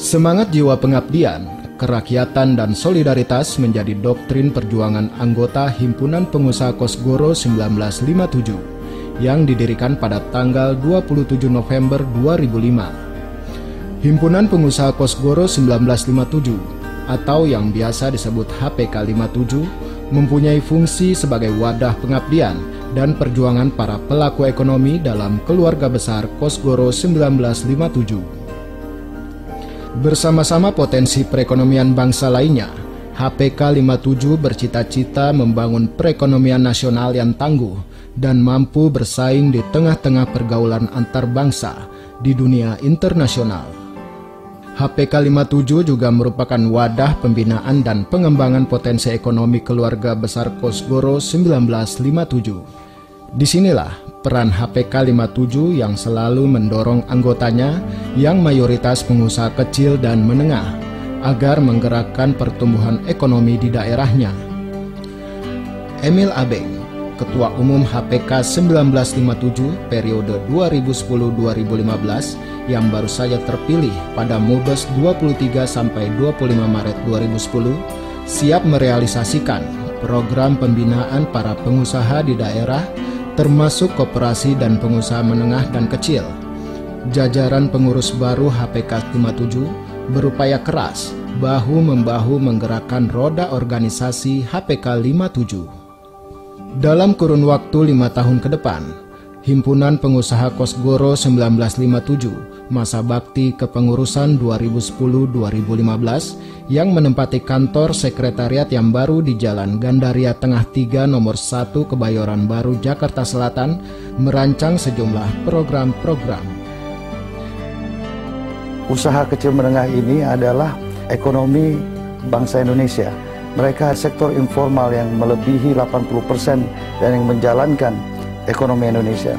Semangat jiwa pengabdian, kerakyatan dan solidaritas menjadi doktrin perjuangan anggota Himpunan Pengusaha Kosgoro 1957 yang didirikan pada tanggal 27 November 2005. Himpunan Pengusaha Kosgoro 1957 atau yang biasa disebut HPK 57 mempunyai fungsi sebagai wadah pengabdian dan perjuangan para pelaku ekonomi dalam keluarga besar Kosgoro 1957. Bersama-sama potensi perekonomian bangsa lainnya, HPK 57 bercita-cita membangun perekonomian nasional yang tangguh dan mampu bersaing di tengah-tengah pergaulan antar bangsa di dunia internasional. HPK 57 juga merupakan wadah pembinaan dan pengembangan potensi ekonomi keluarga besar Kosgoro 1957. Disinilah peran HPK 57 yang selalu mendorong anggotanya yang mayoritas pengusaha kecil dan menengah agar menggerakkan pertumbuhan ekonomi di daerahnya. Emil Abeng, Ketua Umum HPK 1957 periode 2010-2015 yang baru saja terpilih pada Mubes 23 sampai 25 Maret 2010, siap merealisasikan program pembinaan para pengusaha di daerah termasuk koperasi dan pengusaha menengah dan kecil. Jajaran pengurus baru HPK 57 berupaya keras bahu-membahu menggerakkan roda organisasi HPK 57. Dalam kurun waktu 5 tahun ke depan, Himpunan Pengusaha Kosgoro 1957 masa bakti kepengurusan 2010-2015 yang menempati kantor sekretariat yang baru di Jalan Gandaria Tengah 3 nomor 1 Kebayoran Baru, Jakarta Selatan merancang sejumlah program-program. Usaha kecil menengah ini adalah ekonomi bangsa Indonesia. Mereka sektor informal yang melebihi 80% dan yang menjalankan ekonomi Indonesia.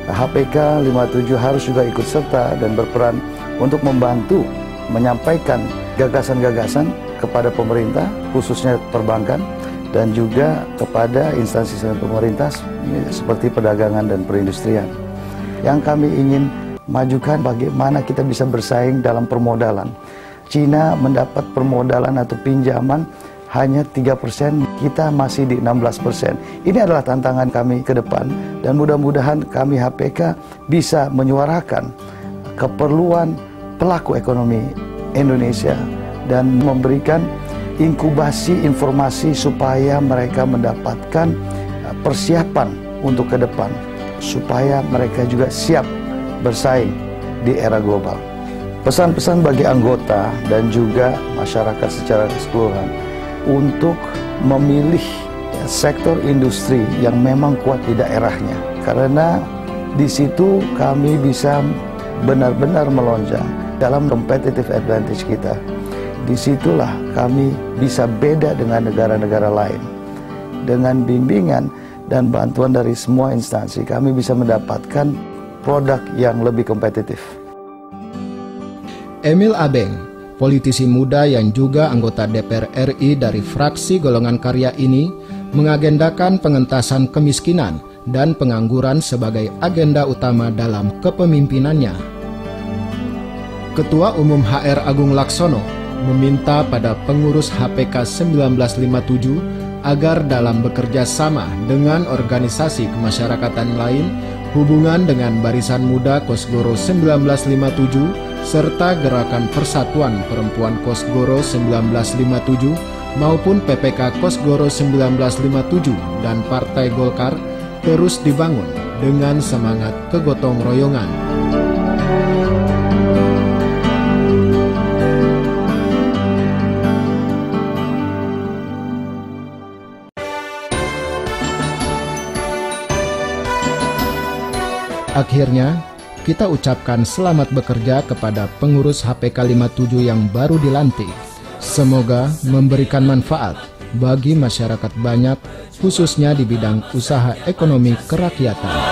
HPK 57 harus juga ikut serta dan berperan untuk membantu menyampaikan gagasan-gagasan kepada pemerintah, khususnya perbankan, dan juga kepada instansi pemerintah seperti perdagangan dan perindustrian. Yang kami ingin majukan bagaimana kita bisa bersaing dalam permodalan. Cina mendapat permodalan atau pinjaman hanya 3%, kita masih di 16%. Ini adalah tantangan kami ke depan dan mudah-mudahan kami HPK bisa menyuarakan keperluan pelaku ekonomi Indonesia dan memberikan inkubasi informasi supaya mereka mendapatkan persiapan untuk ke depan, supaya mereka juga siap bersaing di era global. Pesan-pesan bagi anggota dan juga masyarakat secara keseluruhan untuk memilih sektor industri yang memang kuat di daerahnya, karena di situ kami bisa benar-benar melonjak dalam competitive advantage kita. Disitulah kami bisa beda dengan negara-negara lain. Dengan bimbingan dan bantuan dari semua instansi, kami bisa mendapatkan produk yang lebih kompetitif. Emil Abeng, politisi muda yang juga anggota DPR RI dari fraksi Golongan Karya ini, mengagendakan pengentasan kemiskinan dan pengangguran sebagai agenda utama dalam kepemimpinannya. Ketua Umum HR Agung Laksono meminta pada pengurus HPK 1957 agar dalam bekerja sama dengan organisasi kemasyarakatan lain, hubungan dengan Barisan Muda Kosgoro 1957 serta Gerakan Persatuan Perempuan Kosgoro 1957 maupun PPK Kosgoro 1957 dan Partai Golkar terus dibangun dengan semangat kegotong royongan. Akhirnya, kita ucapkan selamat bekerja kepada pengurus HPK 57 yang baru dilantik. Semoga memberikan manfaat bagi masyarakat banyak, khususnya di bidang usaha ekonomi kerakyatan.